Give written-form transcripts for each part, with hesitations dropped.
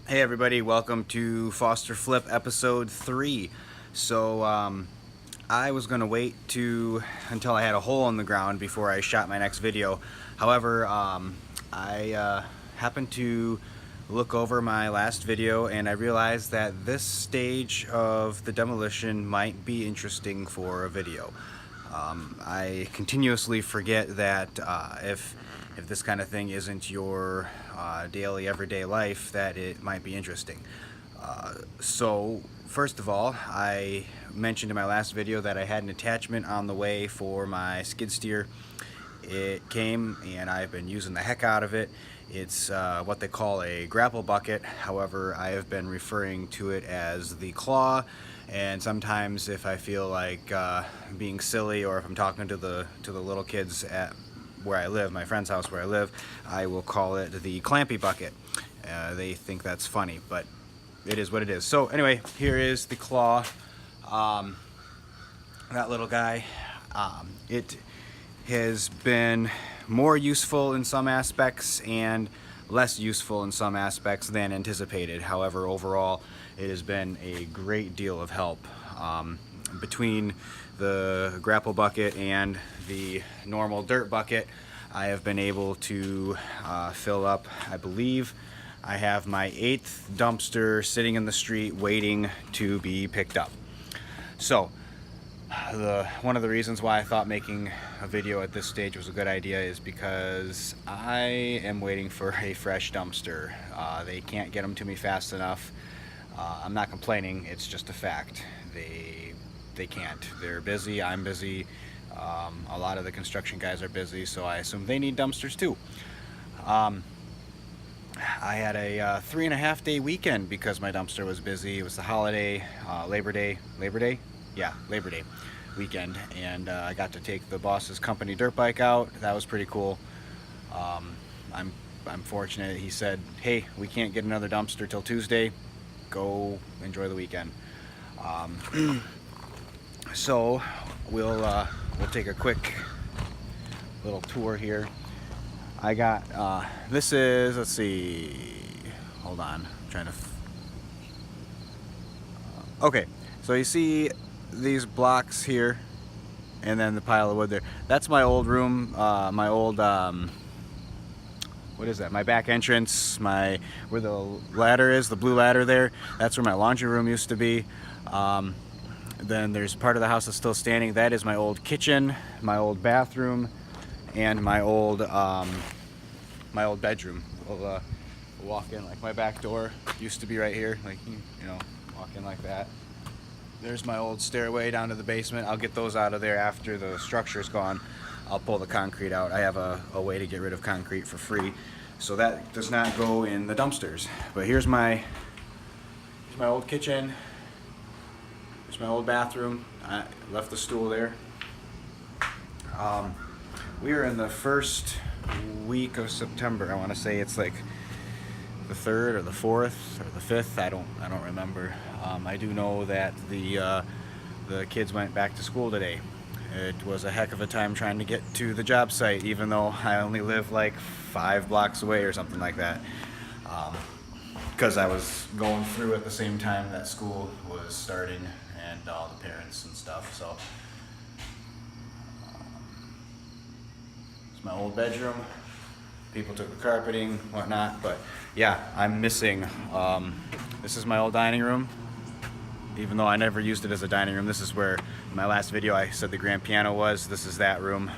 Hey everybody, welcome to Foster Flip episode 3. So I was going to wait until I had a hole in the ground before I shot my next video. However, I happened to look over my last video and I realized that this stage of the demolition might be interesting for a video. I continuously forget that if this kind of thing isn't your daily, everyday life, that it might be interesting. So, first of all, I mentioned in my last video that I had an attachment on the way for my skid steer. It came and I've been using the heck out of it. It's what they call a grapple bucket. However, I have been referring to it as the claw, and sometimes if I feel like being silly, or if I'm talking to the little kids at where I live, my friend's house where I live, I will call it the clampy bucket. They think that's funny, but it is what it is. So anyway, here is the claw. That little guy. It has been more useful in some aspects and less useful in some aspects than anticipated. However, overall, it has been a great deal of help. Between the grapple bucket and the normal dirt bucket, I have been able to fill up, I believe I have my 8th dumpster sitting in the street waiting to be picked up. So one of the reasons why I thought making a video at this stage was a good idea is because I am waiting for a fresh dumpster. They can't get them to me fast enough. I'm not complaining, it's just a fact. They can't. They're busy, I'm busy. A lot of the construction guys are busy, so I assume they need dumpsters too. I had a 3.5 day weekend because my dumpster was busy. It was the holiday, Labor Day weekend, and I got to take the boss's company dirt bike out. That was pretty cool. I'm fortunate. He said, hey, we can't get another dumpster till Tuesday. Go enjoy the weekend. So we'll take a quick little tour here. I got this is, let's see, hold on, I'm trying to okay, so you see these blocks here and then the pile of wood there. That's my old room, my old what is that, my back entrance, where the ladder is, the blue ladder there. That's where my laundry room used to be. Then there's part of the house that's still standing. That is my old kitchen, my old bathroom, and my old bedroom. We'll walk in, like my back door used to be right here, like, you know, walk in like that. There's my old stairway down to the basement. I'll get those out of there after the structure's gone. I'll pull the concrete out. I have a way to get rid of concrete for free, so that does not go in the dumpsters. But here's my old kitchen. Here's my old bathroom. I left the stool there. We are in the first week of September. I want to say it's like the 3rd or the 4th or the 5th. I don't remember. I do know that the kids went back to school today. It was a heck of a time trying to get to the job site, even though I only live like 5 blocks away or something like that. Because I was going through at the same time that school was starting, and all the parents and stuff. So it's my old bedroom. People took the carpeting, whatnot, but yeah, I'm missing. This is my old dining room. Even though I never used it as a dining room, this is where, in my last video, I said the grand piano was. This is that room.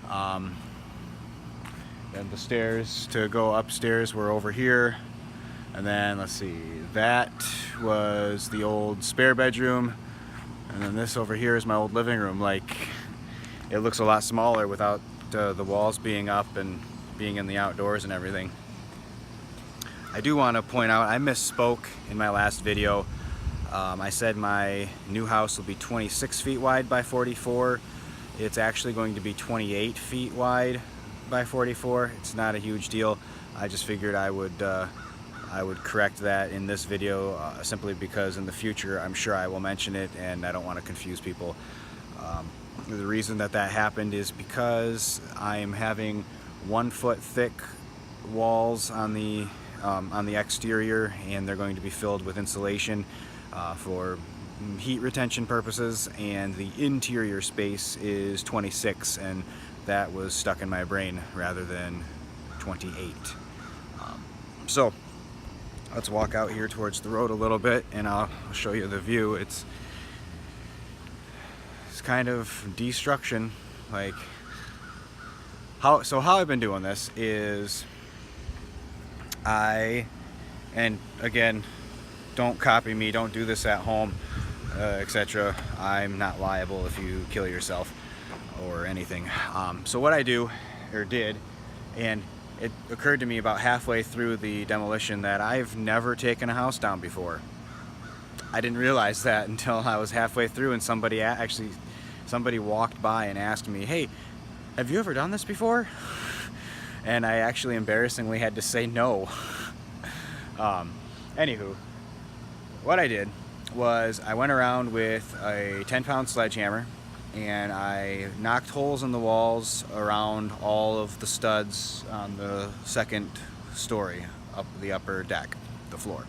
Then the stairs to go upstairs were over here. And then, let's see, that was the old spare bedroom. And then this over here is my old living room. Like, it looks a lot smaller without the walls being up and being in the outdoors and everything. I do want to point out, I misspoke in my last video. I said my new house will be 26 feet wide by 44. It's actually going to be 28 feet wide by 44. It's not a huge deal. I just figured I would correct that in this video, simply because in the future I'm sure I will mention it and I don't want to confuse people. The reason that happened is because I am having 1 foot thick walls on the on the exterior, and they're going to be filled with insulation for heat retention purposes, and the interior space is 26, and that was stuck in my brain rather than 28. So let's walk out here towards the road a little bit, and I'll show you the view. It's kind of destruction. Like how I've been doing this is and again, don't copy me, don't do this at home, etc. I'm not liable if you kill yourself or anything. So what I do, or did, and it occurred to me about halfway through the demolition that I've never taken a house down before. I didn't realize that until I was halfway through, and somebody walked by and asked me, "Hey, have you ever done this before?" And I actually embarrassingly had to say no. Anywho, what I did was I went around with a 10-pound sledgehammer, and I knocked holes in the walls around all of the studs on the second story up the upper deck, the floor.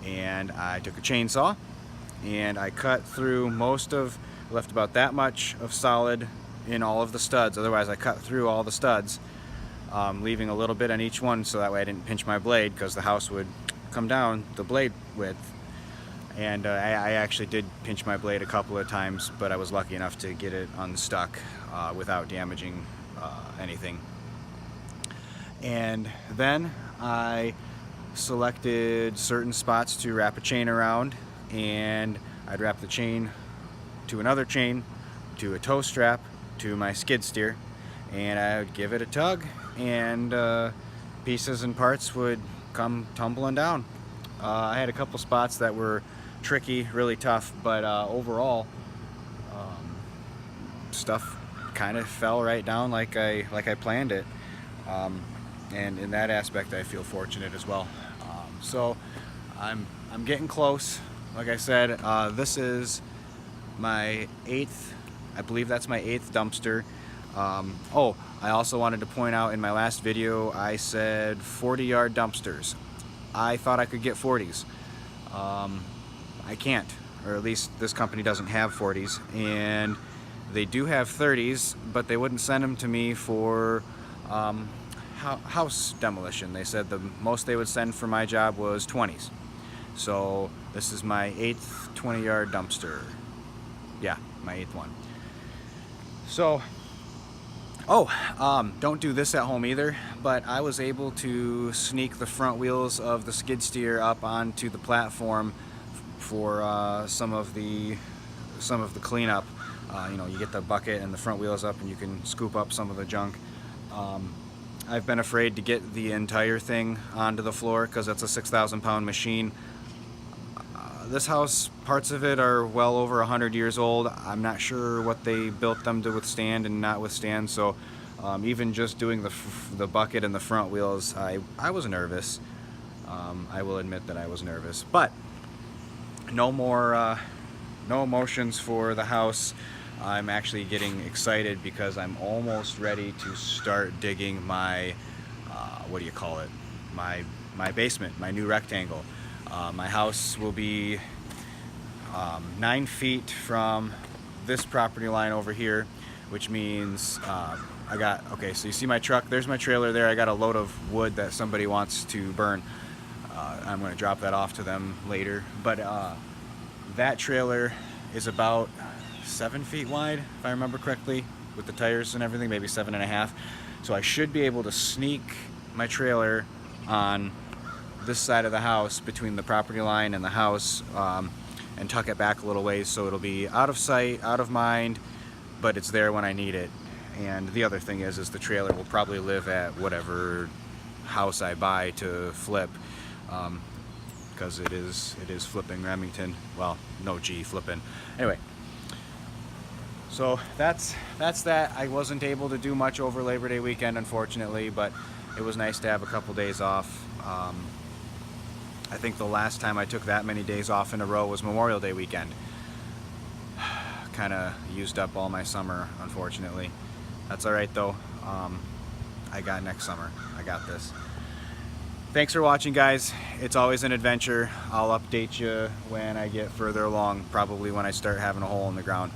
And I took a chainsaw and I cut through left about that much of solid in all of the studs. Otherwise, I cut through all the studs, leaving a little bit on each one so that way I didn't pinch my blade, because the house would come down the blade width. And I actually did pinch my blade a couple of times, but I was lucky enough to get it unstuck without damaging anything. And then I selected certain spots to wrap a chain around, and I'd wrap the chain to another chain, to a tow strap, to my skid steer, and I would give it a tug, and pieces and parts would come tumbling down. I had a couple spots that were tricky, really tough, but overall stuff kind of fell right down like I planned it, and in that aspect I feel fortunate as well. So I'm getting close. Like I said, this is my 8th, I believe that's my 8th dumpster. Oh, I also wanted to point out, in my last video I said 40-yard dumpsters. I thought I could get 40s. I can't, or at least this company doesn't have 40s, and they do have 30s, but they wouldn't send them to me for house demolition. They said the most they would send for my job was 20s. So this is my 8th 20-yard dumpster. Yeah, my 8th one. So, don't do this at home either, but I was able to sneak the front wheels of the skid steer up onto the platform for some of the cleanup. You get the bucket and the front wheels up, and you can scoop up some of the junk. I've been afraid to get the entire thing onto the floor because it's a 6,000-pound machine. This house, parts of it are well over 100 years old. I'm not sure what they built them to withstand and not withstand, so even just doing the bucket and the front wheels, I was nervous. I will admit that I was nervous, but no emotions for the house. I'm actually getting excited because I'm almost ready to start digging my my basement, my new rectangle. My house will be 9 feet from this property line over here, which means so you see my truck, there's my trailer there. I got a load of wood that somebody wants to burn. I'm going to drop that off to them later, but that trailer is about 7 feet wide, if I remember correctly, with the tires and everything, maybe 7.5. So I should be able to sneak my trailer on this side of the house between the property line and the house, and tuck it back a little ways so it'll be out of sight, out of mind, but it's there when I need it. And the other thing is the trailer will probably live at whatever house I buy to flip, because it is Flippin Remington. Well, no G, Flippin. Anyway, so that's that. I wasn't able to do much over Labor Day weekend, unfortunately, but it was nice to have a couple days off. I think the last time I took that many days off in a row was Memorial Day weekend. Kind of used up all my summer, unfortunately. That's all right though. I got next summer. I got this. Thanks for watching, guys. It's always an adventure. I'll update you when I get further along, probably when I start having a hole in the ground.